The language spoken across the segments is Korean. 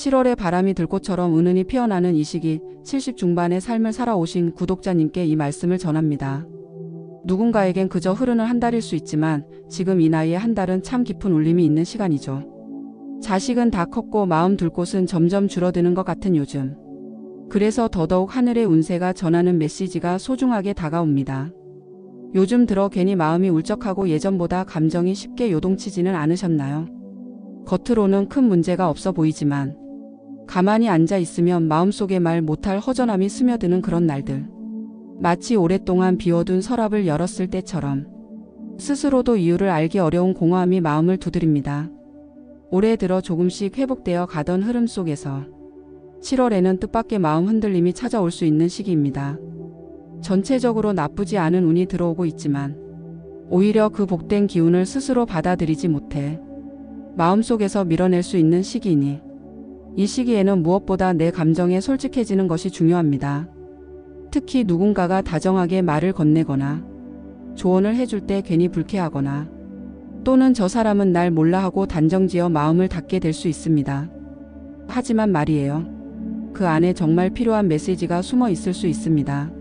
7월에 바람이 들꽃처럼 은은히 피어나는 이 시기 70 중반의 삶을 살아오신 구독자님께 이 말씀을 전합니다. 누군가에겐 그저 흐르는 한 달일 수 있지만 지금 이 나이에 한 달은 참 깊은 울림이 있는 시간이죠. 자식은 다 컸고 마음 둘 곳은 점점 줄어드는 것 같은 요즘. 그래서 더더욱 하늘의 운세가 전하는 메시지가 소중하게 다가옵니다. 요즘 들어 괜히 마음이 울적하고 예전보다 감정이 쉽게 요동치지는 않으셨나요? 겉으로는 큰 문제가 없어 보이지만 가만히 앉아 있으면 마음속에 말 못할 허전함이 스며드는 그런 날들. 마치 오랫동안 비워둔 서랍을 열었을 때처럼 스스로도 이유를 알기 어려운 공허함이 마음을 두드립니다. 올해 들어 조금씩 회복되어 가던 흐름 속에서 7월에는 뜻밖의 마음 흔들림이 찾아올 수 있는 시기입니다. 전체적으로 나쁘지 않은 운이 들어오고 있지만 오히려 그 복된 기운을 스스로 받아들이지 못해 마음속에서 밀어낼 수 있는 시기이니 이 시기에는 무엇보다 내 감정에 솔직해지는 것이 중요합니다. 특히 누군가가 다정하게 말을 건네거나 조언을 해줄 때 괜히 불쾌하거나 또는 저 사람은 날 몰라 하고 단정지어 마음을 닫게 될 수 있습니다. 하지만 말이에요. 그 안에 정말 필요한 메시지가 숨어 있을 수 있습니다.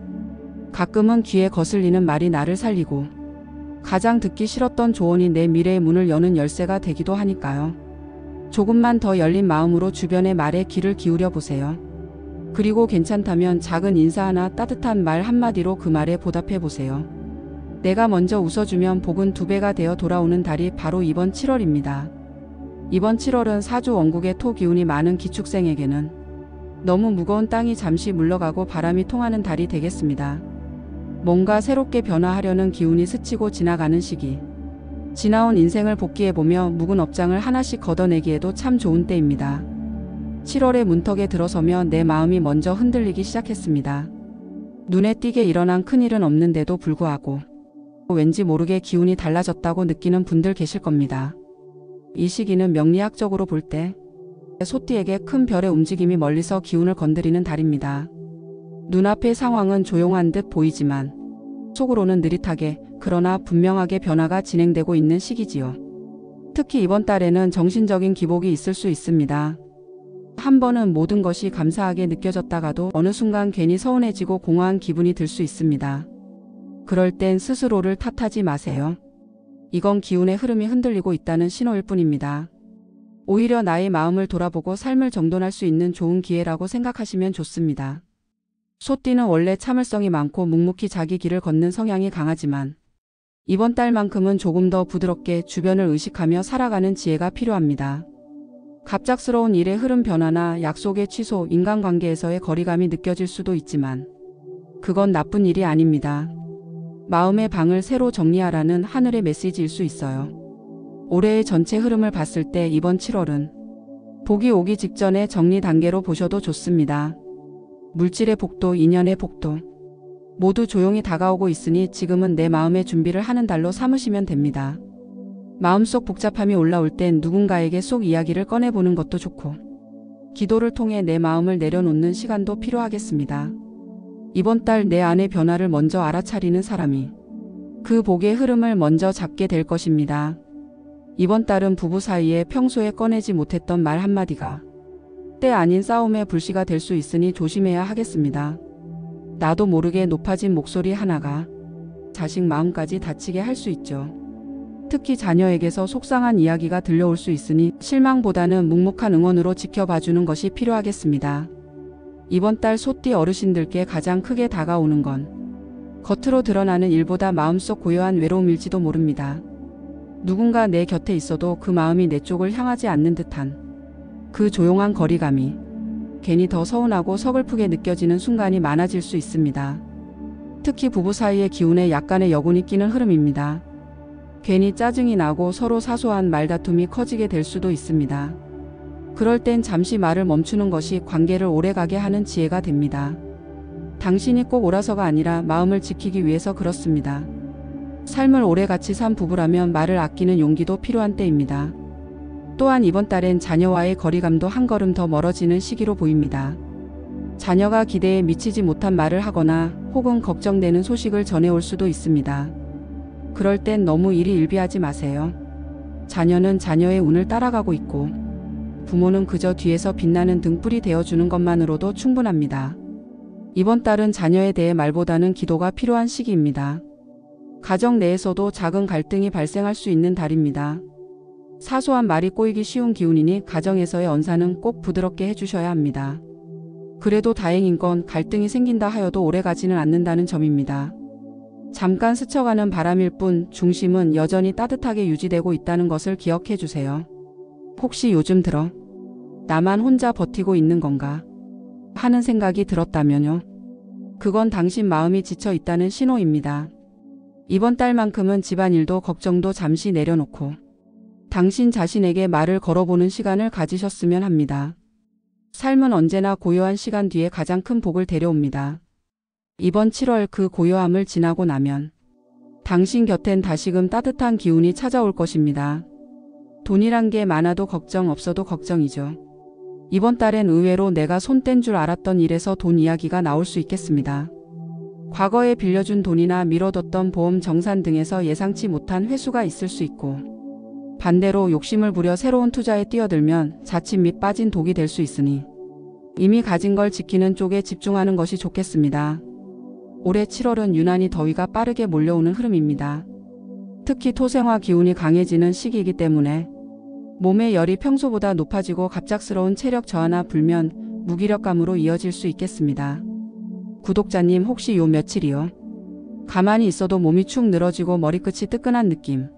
가끔은 귀에 거슬리는 말이 나를 살리고 가장 듣기 싫었던 조언이 내 미래의 문을 여는 열쇠가 되기도 하니까요. 조금만 더 열린 마음으로 주변의 말에 귀를 기울여 보세요. 그리고 괜찮다면 작은 인사 하나, 따뜻한 말 한마디로 그 말에 보답해 보세요. 내가 먼저 웃어주면 복은 2배가 되어 돌아오는 달이 바로 이번 7월입니다. 이번 7월은 사주 원국의 토 기운이 많은 기축생에게는 너무 무거운 땅이 잠시 물러가고 바람이 통하는 달이 되겠습니다. 뭔가 새롭게 변화하려는 기운이 스치고 지나가는 시기. 지나온 인생을 복귀해보며 묵은 업장을 하나씩 걷어내기에도 참 좋은 때입니다. 7월의 문턱에 들어서며 내 마음이 먼저 흔들리기 시작했습니다. 눈에 띄게 일어난 큰일은 없는데도 불구하고 왠지 모르게 기운이 달라졌다고 느끼는 분들 계실 겁니다. 이 시기는 명리학적으로 볼 때 소띠에게 큰 별의 움직임이 멀리서 기운을 건드리는 달입니다. 눈앞의 상황은 조용한 듯 보이지만 속으로는 느릿하게 그러나 분명하게 변화가 진행되고 있는 시기지요. 특히 이번 달에는 정신적인 기복이 있을 수 있습니다. 한 번은 모든 것이 감사하게 느껴졌다가도 어느 순간 괜히 서운해지고 공허한 기분이 들 수 있습니다. 그럴 땐 스스로를 탓하지 마세요. 이건 기운의 흐름이 흔들리고 있다는 신호일 뿐입니다. 오히려 나의 마음을 돌아보고 삶을 정돈할 수 있는 좋은 기회라고 생각하시면 좋습니다. 소띠는 원래 참을성이 많고 묵묵히 자기 길을 걷는 성향이 강하지만 이번 달만큼은 조금 더 부드럽게 주변을 의식하며 살아가는 지혜가 필요합니다. 갑작스러운 일의 흐름 변화나 약속의 취소, 인간관계에서의 거리감이 느껴질 수도 있지만 그건 나쁜 일이 아닙니다. 마음의 방을 새로 정리하라는 하늘의 메시지일 수 있어요. 올해의 전체 흐름을 봤을 때 이번 7월은 복이 오기 직전의 정리 단계로 보셔도 좋습니다. 물질의 복도, 인연의 복도 모두 조용히 다가오고 있으니 지금은 내 마음의 준비를 하는 달로 삼으시면 됩니다. 마음속 복잡함이 올라올 땐 누군가에게 속 이야기를 꺼내보는 것도 좋고 기도를 통해 내 마음을 내려놓는 시간도 필요하겠습니다. 이번 달 내 안의 변화를 먼저 알아차리는 사람이 그 복의 흐름을 먼저 잡게 될 것입니다. 이번 달은 부부 사이에 평소에 꺼내지 못했던 말 한마디가 때 아닌 싸움의 불씨가 될 수 있으니 조심해야 하겠습니다. 나도 모르게 높아진 목소리 하나가 자식 마음까지 다치게 할 수 있죠. 특히 자녀에게서 속상한 이야기가 들려올 수 있으니 실망보다는 묵묵한 응원으로 지켜봐주는 것이 필요하겠습니다. 이번 달 소띠 어르신들께 가장 크게 다가오는 건 겉으로 드러나는 일보다 마음속 고요한 외로움일지도 모릅니다. 누군가 내 곁에 있어도 그 마음이 내 쪽을 향하지 않는 듯한 그 조용한 거리감이 괜히 더 서운하고 서글프게 느껴지는 순간이 많아질 수 있습니다. 특히 부부 사이의 기운에 약간의 여군이 끼는 흐름입니다. 괜히 짜증이 나고 서로 사소한 말다툼이 커지게 될 수도 있습니다. 그럴 땐 잠시 말을 멈추는 것이 관계를 오래가게 하는 지혜가 됩니다. 당신이 꼭 옳아서가 아니라 마음을 지키기 위해서 그렇습니다. 삶을 오래 같이 산 부부라면 말을 아끼는 용기도 필요한 때입니다. 또한 이번 달엔 자녀와의 거리감도 한 걸음 더 멀어지는 시기로 보입니다. 자녀가 기대에 미치지 못한 말을 하거나 혹은 걱정되는 소식을 전해올 수도 있습니다. 그럴 땐 너무 일희일비하지 마세요. 자녀는 자녀의 운을 따라가고 있고 부모는 그저 뒤에서 빛나는 등불이 되어주는 것만으로도 충분합니다. 이번 달은 자녀에 대해 말보다는 기도가 필요한 시기입니다. 가정 내에서도 작은 갈등이 발생할 수 있는 달입니다. 사소한 말이 꼬이기 쉬운 기운이니 가정에서의 언사는 꼭 부드럽게 해주셔야 합니다. 그래도 다행인 건 갈등이 생긴다 하여도 오래가지는 않는다는 점입니다. 잠깐 스쳐가는 바람일 뿐 중심은 여전히 따뜻하게 유지되고 있다는 것을 기억해 주세요. 혹시 요즘 들어 나만 혼자 버티고 있는 건가 하는 생각이 들었다면요. 그건 당신 마음이 지쳐 있다는 신호입니다. 이번 달만큼은 집안일도 걱정도 잠시 내려놓고 당신 자신에게 말을 걸어보는 시간을 가지셨으면 합니다. 삶은 언제나 고요한 시간 뒤에 가장 큰 복을 데려옵니다. 이번 7월 그 고요함을 지나고 나면 당신 곁엔 다시금 따뜻한 기운이 찾아올 것입니다. 돈이란 게 많아도 걱정 없어도 걱정이죠. 이번 달엔 의외로 내가 손 뗀 줄 알았던 일에서 돈 이야기가 나올 수 있겠습니다. 과거에 빌려준 돈이나 미뤄뒀던 보험 정산 등에서 예상치 못한 회수가 있을 수 있고 반대로 욕심을 부려 새로운 투자에 뛰어들면 자칫 밑 빠진 독이 될 수 있으니 이미 가진 걸 지키는 쪽에 집중하는 것이 좋겠습니다. 올해 7월은 유난히 더위가 빠르게 몰려오는 흐름입니다. 특히 토생화 기운이 강해지는 시기이기 때문에 몸의 열이 평소보다 높아지고 갑작스러운 체력 저하나 불면, 무기력감으로 이어질 수 있겠습니다. 구독자님 혹시 요 며칠이요? 가만히 있어도 몸이 축 늘어지고 머리끝이 뜨끈한 느낌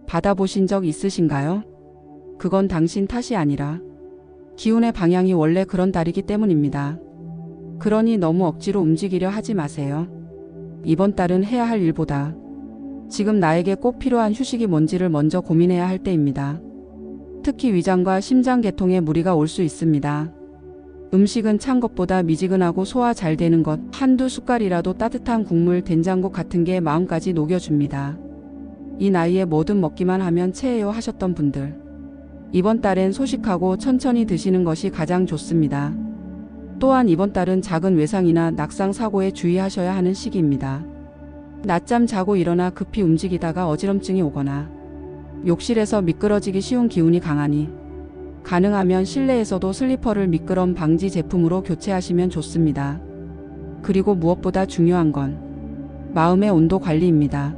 받아보신 적 있으신가요? 그건 당신 탓이 아니라 기운의 방향이 원래 그런 달이기 때문입니다. 그러니 너무 억지로 움직이려 하지 마세요. 이번 달은 해야 할 일보다 지금 나에게 꼭 필요한 휴식이 뭔지를 먼저 고민해야 할 때입니다. 특히 위장과 심장 계통에 무리가 올 수 있습니다. 음식은 찬 것보다 미지근하고 소화 잘 되는 것, 한두 숟갈이라도 따뜻한 국물, 된장국 같은 게 마음까지 녹여줍니다. 이 나이에 뭐든 먹기만 하면 체해요 하셨던 분들, 이번 달엔 소식하고 천천히 드시는 것이 가장 좋습니다. 또한 이번 달은 작은 외상이나 낙상 사고에 주의하셔야 하는 시기입니다. 낮잠 자고 일어나 급히 움직이다가 어지럼증이 오거나 욕실에서 미끄러지기 쉬운 기운이 강하니 가능하면 실내에서도 슬리퍼를 미끄럼 방지 제품으로 교체하시면 좋습니다. 그리고 무엇보다 중요한 건 마음의 온도 관리입니다.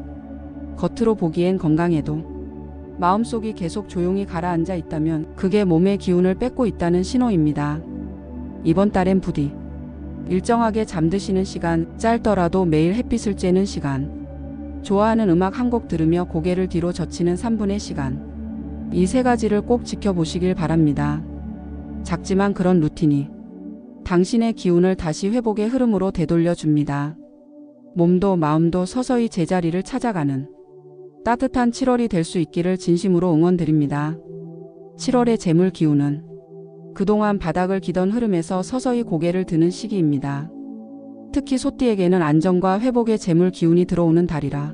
겉으로 보기엔 건강해도 마음속이 계속 조용히 가라앉아 있다면 그게 몸의 기운을 뺏고 있다는 신호입니다. 이번 달엔 부디 일정하게 잠드시는 시간, 짧더라도 매일 햇빛을 쬐는 시간, 좋아하는 음악 한 곡 들으며 고개를 뒤로 젖히는 3분의 시간, 이 세 가지를 꼭 지켜보시길 바랍니다. 작지만 그런 루틴이 당신의 기운을 다시 회복의 흐름으로 되돌려 줍니다. 몸도 마음도 서서히 제자리를 찾아가는 따뜻한 7월이 될 수 있기를 진심으로 응원드립니다. 7월의 재물 기운은 그동안 바닥을 기던 흐름에서 서서히 고개를 드는 시기입니다. 특히 소띠에게는 안정과 회복의 재물 기운이 들어오는 달이라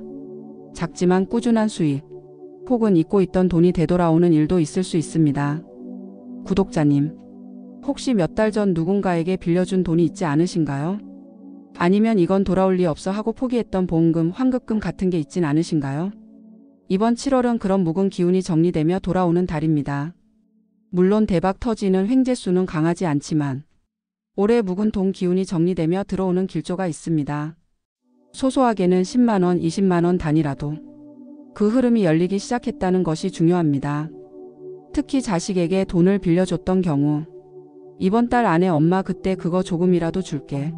작지만 꾸준한 수익, 혹은 잊고 있던 돈이 되돌아오는 일도 있을 수 있습니다. 구독자님, 혹시 몇 달 전 누군가에게 빌려준 돈이 있지 않으신가요? 아니면 이건 돌아올 리 없어 하고 포기했던 보험금, 환급금 같은 게 있진 않으신가요? 이번 7월은 그런 묵은 기운이 정리되며 돌아오는 달입니다. 물론 대박 터지는 횡재수는 강하지 않지만 올해 묵은 돈 기운이 정리되며 들어오는 길조가 있습니다. 소소하게는 10만원, 20만원 단위라도 그 흐름이 열리기 시작했다는 것이 중요합니다. 특히 자식에게 돈을 빌려줬던 경우 이번 달 안에 엄마 그때 그거 조금이라도 줄게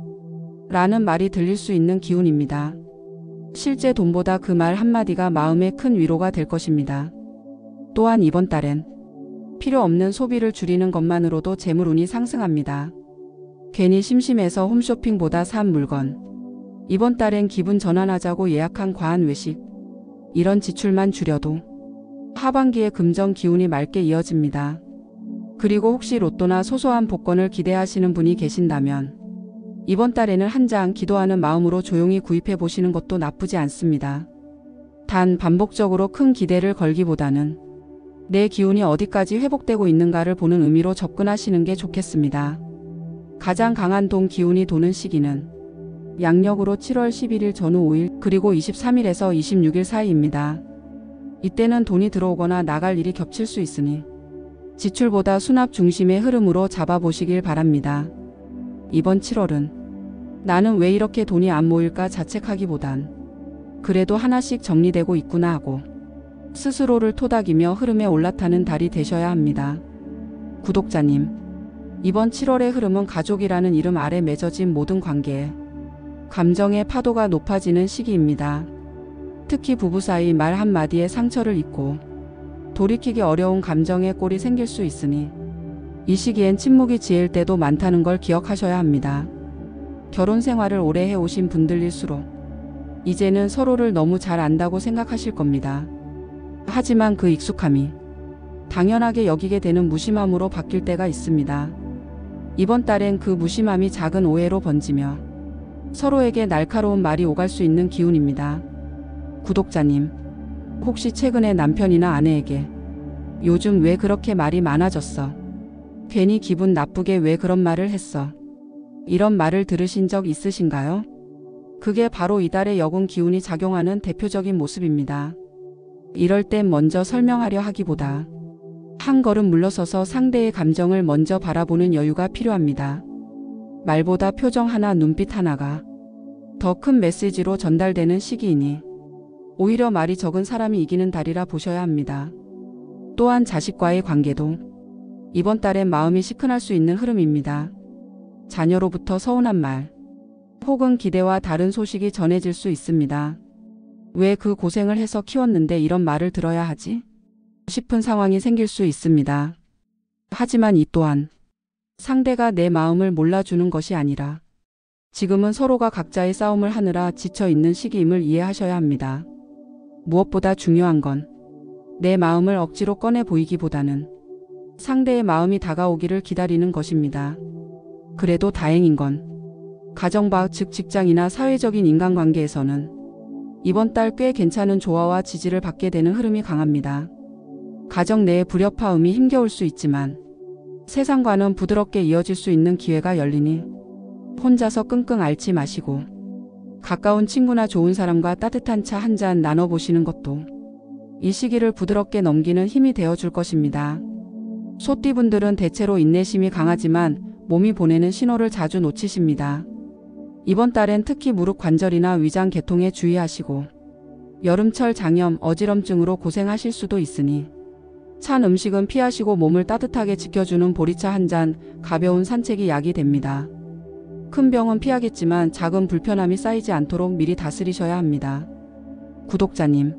라는 말이 들릴 수 있는 기운입니다. 실제 돈보다 그 말 한마디가 마음에 큰 위로가 될 것입니다. 또한 이번 달엔 필요 없는 소비를 줄이는 것만으로도 재물운이 상승합니다. 괜히 심심해서 홈쇼핑보다 산 물건, 이번 달엔 기분 전환하자고 예약한 과한 외식, 이런 지출만 줄여도 하반기에 금전 기운이 맑게 이어집니다. 그리고 혹시 로또나 소소한 복권을 기대하시는 분이 계신다면 이번 달에는 한 장 기도하는 마음으로 조용히 구입해 보시는 것도 나쁘지 않습니다. 단 반복적으로 큰 기대를 걸기보다는 내 기운이 어디까지 회복되고 있는가를 보는 의미로 접근하시는 게 좋겠습니다. 가장 강한 돈 기운이 도는 시기는 양력으로 7월 11일 전후 5일 그리고 23일에서 26일 사이입니다. 이때는 돈이 들어오거나 나갈 일이 겹칠 수 있으니 지출보다 수납 중심의 흐름으로 잡아보시길 바랍니다. 이번 7월은 나는 왜 이렇게 돈이 안 모일까 자책하기보단 그래도 하나씩 정리되고 있구나 하고 스스로를 토닥이며 흐름에 올라타는 달이 되셔야 합니다. 구독자님, 이번 7월의 흐름은 가족이라는 이름 아래 맺어진 모든 관계에 감정의 파도가 높아지는 시기입니다. 특히 부부 사이 말 한마디에 상처를 입고 돌이키기 어려운 감정의 꼴이 생길 수 있으니 이 시기엔 침묵이 지을 때도 많다는 걸 기억하셔야 합니다. 결혼 생활을 오래 해오신 분들일수록 이제는 서로를 너무 잘 안다고 생각하실 겁니다. 하지만 그 익숙함이 당연하게 여기게 되는 무심함으로 바뀔 때가 있습니다. 이번 달엔 그 무심함이 작은 오해로 번지며 서로에게 날카로운 말이 오갈 수 있는 기운입니다. 구독자님, 혹시 최근에 남편이나 아내에게 요즘 왜 그렇게 말이 많아졌어? 괜히 기분 나쁘게 왜 그런 말을 했어? 이런 말을 들으신 적 있으신가요? 그게 바로 이달의 여군 기운이 작용하는 대표적인 모습입니다. 이럴 땐 먼저 설명하려 하기보다 한 걸음 물러서서 상대의 감정을 먼저 바라보는 여유가 필요합니다. 말보다 표정 하나, 눈빛 하나가 더 큰 메시지로 전달되는 시기이니 오히려 말이 적은 사람이 이기는 달이라 보셔야 합니다. 또한 자식과의 관계도 이번 달엔 마음이 시큰할 수 있는 흐름입니다. 자녀로부터 서운한 말 혹은 기대와 다른 소식이 전해질 수 있습니다. 왜 그 고생을 해서 키웠는데 이런 말을 들어야 하지? 싶은 상황이 생길 수 있습니다. 하지만 이 또한 상대가 내 마음을 몰라주는 것이 아니라 지금은 서로가 각자의 싸움을 하느라 지쳐 있는 시기임을 이해하셔야 합니다. 무엇보다 중요한 건 내 마음을 억지로 꺼내 보이기보다는 상대의 마음이 다가오기를 기다리는 것입니다. 그래도 다행인 건 가정바 즉 직장이나 사회적인 인간관계에서는 이번 달 꽤 괜찮은 조화와 지지를 받게 되는 흐름이 강합니다. 가정 내의 불협화음이 힘겨울 수 있지만 세상과는 부드럽게 이어질 수 있는 기회가 열리니 혼자서 끙끙 앓지 마시고 가까운 친구나 좋은 사람과 따뜻한 차 한 잔 나눠보시는 것도 이 시기를 부드럽게 넘기는 힘이 되어줄 것입니다. 소띠분들은 대체로 인내심이 강하지만 몸이 보내는 신호를 자주 놓치십니다. 이번 달엔 특히 무릎 관절이나 위장 계통에 주의하시고 여름철 장염, 어지럼증으로 고생하실 수도 있으니 찬 음식은 피하시고 몸을 따뜻하게 지켜주는 보리차 한 잔, 가벼운 산책이 약이 됩니다. 큰 병은 피하겠지만 작은 불편함이 쌓이지 않도록 미리 다스리셔야 합니다. 구독자님,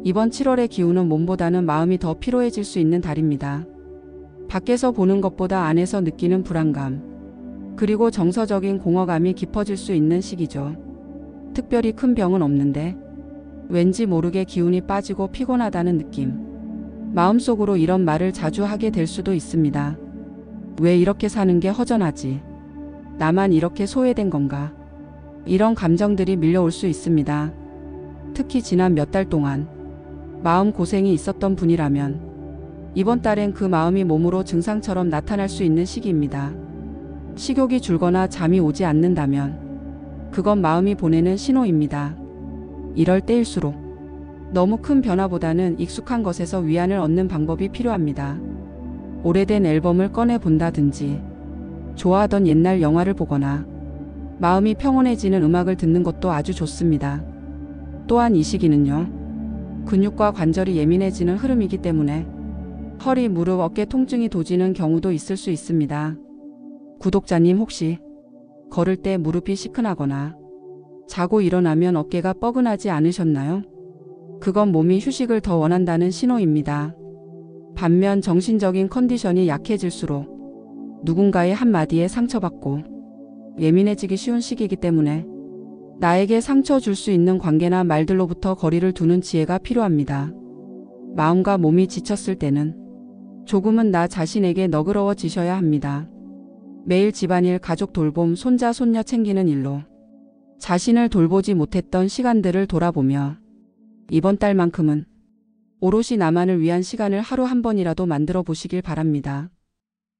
이번 7월의 기운은 몸보다는 마음이 더 피로해질 수 있는 달입니다. 밖에서 보는 것보다 안에서 느끼는 불안감, 그리고 정서적인 공허감이 깊어질 수 있는 시기죠. 특별히 큰 병은 없는데 왠지 모르게 기운이 빠지고 피곤하다는 느낌. 마음속으로 이런 말을 자주 하게 될 수도 있습니다. 왜 이렇게 사는 게 허전하지? 나만 이렇게 소외된 건가? 이런 감정들이 밀려올 수 있습니다. 특히 지난 몇 달 동안 마음 고생이 있었던 분이라면 이번 달엔 그 마음이 몸으로 증상처럼 나타날 수 있는 시기입니다. 식욕이 줄거나 잠이 오지 않는다면 그건 마음이 보내는 신호입니다. 이럴 때일수록 너무 큰 변화보다는 익숙한 것에서 위안을 얻는 방법이 필요합니다. 오래된 앨범을 꺼내 본다든지 좋아하던 옛날 영화를 보거나 마음이 평온해지는 음악을 듣는 것도 아주 좋습니다. 또한 이 시기는요, 근육과 관절이 예민해지는 흐름이기 때문에 허리, 무릎, 어깨 통증이 도지는 경우도 있을 수 있습니다. 구독자님, 혹시 걸을 때 무릎이 시큰하거나 자고 일어나면 어깨가 뻐근하지 않으셨나요? 그건 몸이 휴식을 더 원한다는 신호입니다. 반면 정신적인 컨디션이 약해질수록 누군가의 한마디에 상처받고 예민해지기 쉬운 시기이기 때문에 나에게 상처 줄 수 있는 관계나 말들로부터 거리를 두는 지혜가 필요합니다. 마음과 몸이 지쳤을 때는 조금은 나 자신에게 너그러워지셔야 합니다. 매일 집안일, 가족 돌봄, 손자, 손녀 챙기는 일로 자신을 돌보지 못했던 시간들을 돌아보며 이번 달만큼은 오롯이 나만을 위한 시간을 하루 한 번이라도 만들어 보시길 바랍니다.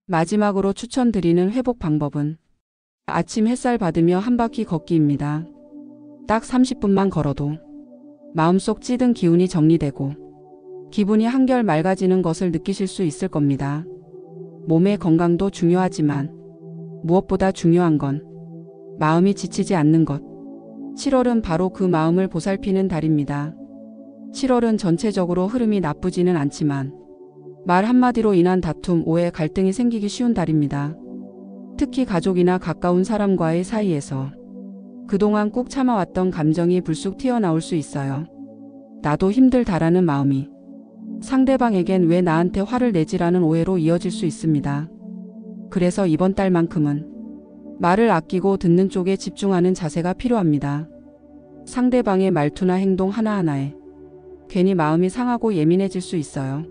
마지막으로 추천드리는 회복 방법은 아침 햇살 받으며 한 바퀴 걷기입니다. 딱 30분만 걸어도 마음속 찌든 기운이 정리되고 기분이 한결 맑아지는 것을 느끼실 수 있을 겁니다. 몸의 건강도 중요하지만 무엇보다 중요한 건 마음이 지치지 않는 것. 7월은 바로 그 마음을 보살피는 달입니다. 7월은 전체적으로 흐름이 나쁘지는 않지만 말 한마디로 인한 다툼, 오해, 갈등이 생기기 쉬운 달입니다. 특히 가족이나 가까운 사람과의 사이에서 그동안 꾹 참아왔던 감정이 불쑥 튀어나올 수 있어요. 나도 힘들다라는 마음이 상대방에겐 왜 나한테 화를 내지라는 오해로 이어질 수 있습니다. 그래서 이번 달만큼은 말을 아끼고 듣는 쪽에 집중하는 자세가 필요합니다. 상대방의 말투나 행동 하나하나에 괜히 마음이 상하고 예민해질 수 있어요.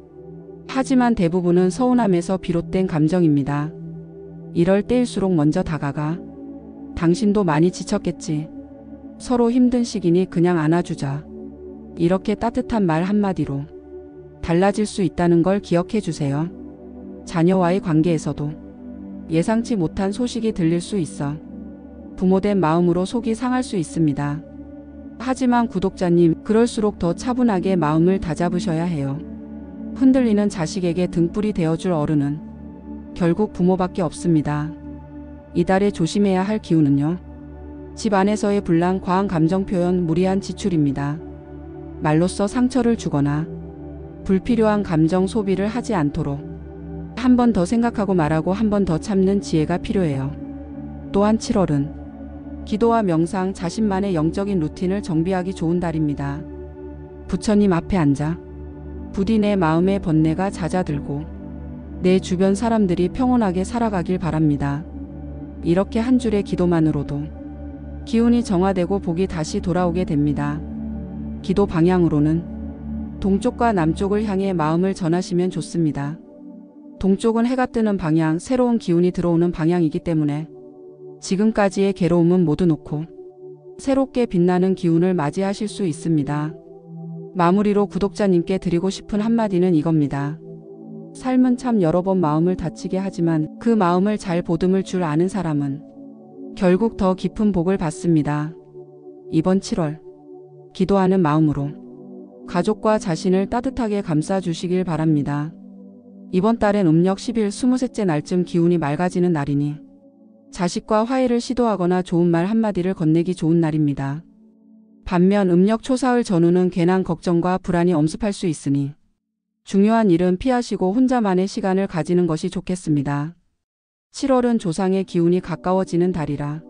하지만 대부분은 서운함에서 비롯된 감정입니다. 이럴 때일수록 먼저 다가가 당신도 많이 지쳤겠지. 서로 힘든 시기니 그냥 안아주자. 이렇게 따뜻한 말 한마디로 달라질 수 있다는 걸 기억해 주세요. 자녀와의 관계에서도 예상치 못한 소식이 들릴 수 있어 부모된 마음으로 속이 상할 수 있습니다. 하지만 구독자님, 그럴수록 더 차분하게 마음을 다잡으셔야 해요. 흔들리는 자식에게 등불이 되어줄 어른은 결국 부모밖에 없습니다. 이달에 조심해야 할 기운은요. 집 안에서의 불난, 과한 감정 표현, 무리한 지출입니다. 말로써 상처를 주거나 불필요한 감정 소비를 하지 않도록 한 번 더 생각하고 말하고 한 번 더 참는 지혜가 필요해요. 또한 7월은 기도와 명상, 자신만의 영적인 루틴을 정비하기 좋은 달입니다. 부처님 앞에 앉아 부디 내 마음의 번뇌가 잦아들고 내 주변 사람들이 평온하게 살아가길 바랍니다. 이렇게 한 줄의 기도만으로도 기운이 정화되고 복이 다시 돌아오게 됩니다. 기도 방향으로는 동쪽과 남쪽을 향해 마음을 전하시면 좋습니다. 동쪽은 해가 뜨는 방향, 새로운 기운이 들어오는 방향이기 때문에 지금까지의 괴로움은 모두 놓고 새롭게 빛나는 기운을 맞이하실 수 있습니다. 마무리로 구독자님께 드리고 싶은 한마디는 이겁니다. 삶은 참 여러 번 마음을 다치게 하지만 그 마음을 잘 보듬을 줄 아는 사람은 결국 더 깊은 복을 받습니다. 이번 7월 기도하는 마음으로 가족과 자신을 따뜻하게 감싸주시길 바랍니다. 이번 달엔 음력 10일 23째 날쯤 기운이 맑아지는 날이니 자식과 화해를 시도하거나 좋은 말 한마디를 건네기 좋은 날입니다. 반면 음력 초사흘 전후는 괜한 걱정과 불안이 엄습할 수 있으니 중요한 일은 피하시고 혼자만의 시간을 가지는 것이 좋겠습니다. 7월은 조상의 기운이 가까워지는 달이라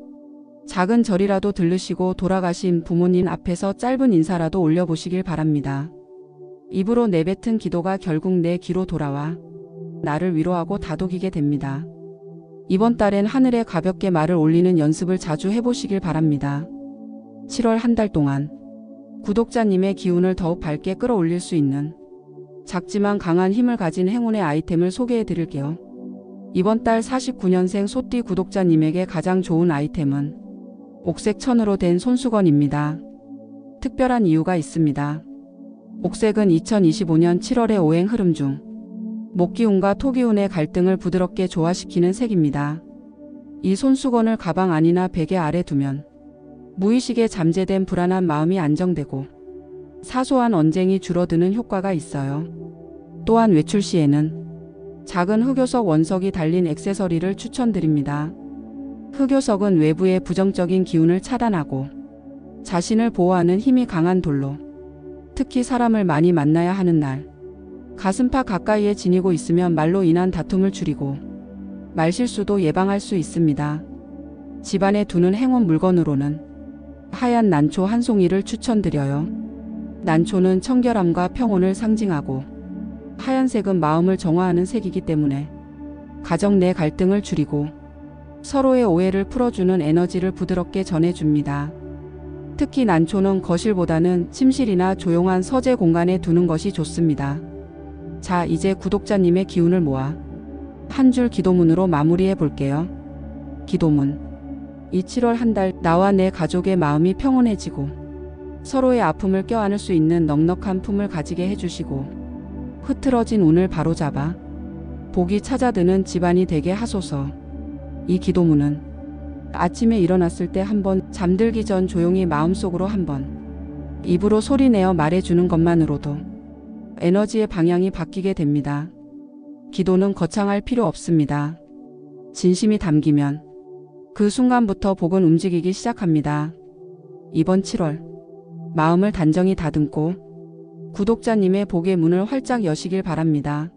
작은 절이라도 들르시고 돌아가신 부모님 앞에서 짧은 인사라도 올려보시길 바랍니다. 입으로 내뱉은 기도가 결국 내 귀로 돌아와 나를 위로하고 다독이게 됩니다. 이번 달엔 하늘에 가볍게 말을 올리는 연습을 자주 해보시길 바랍니다. 7월 한 달 동안 구독자님의 기운을 더욱 밝게 끌어올릴 수 있는 작지만 강한 힘을 가진 행운의 아이템을 소개해 드릴게요. 이번 달 49년생 소띠 구독자님에게 가장 좋은 아이템은 옥색 천으로 된 손수건입니다. 특별한 이유가 있습니다. 옥색은 2025년 7월의 오행 흐름 중 목기운과 토기운의 갈등을 부드럽게 조화시키는 색입니다. 이 손수건을 가방 안이나 베개 아래 두면 무의식에 잠재된 불안한 마음이 안정되고 사소한 언쟁이 줄어드는 효과가 있어요. 또한 외출 시에는 작은 흑요석 원석이 달린 액세서리를 추천드립니다. 흑요석은 외부의 부정적인 기운을 차단하고 자신을 보호하는 힘이 강한 돌로 특히 사람을 많이 만나야 하는 날 가슴팍 가까이에 지니고 있으면 말로 인한 다툼을 줄이고 말실수도 예방할 수 있습니다. 집안에 두는 행운 물건으로는 하얀 난초 한 송이를 추천드려요. 난초는 청결함과 평온을 상징하고 하얀색은 마음을 정화하는 색이기 때문에 가정 내 갈등을 줄이고 서로의 오해를 풀어주는 에너지를 부드럽게 전해줍니다. 특히 난초는 거실보다는 침실이나 조용한 서재 공간에 두는 것이 좋습니다. 자, 이제 구독자님의 기운을 모아 한 줄 기도문으로 마무리해 볼게요. 기도문. 이 7월 한 달 나와 내 가족의 마음이 평온해지고 서로의 아픔을 껴안을 수 있는 넉넉한 품을 가지게 해주시고 흐트러진 운을 바로잡아 복이 찾아드는 집안이 되게 하소서. 이 기도문은 아침에 일어났을 때 한번, 잠들기 전 조용히 마음속으로 한번, 입으로 소리내어 말해주는 것만으로도 에너지의 방향이 바뀌게 됩니다. 기도는 거창할 필요 없습니다. 진심이 담기면 그 순간부터 복은 움직이기 시작합니다. 이번 7월 마음을 단정히 다듬고 구독자님의 복의 문을 활짝 여시길 바랍니다.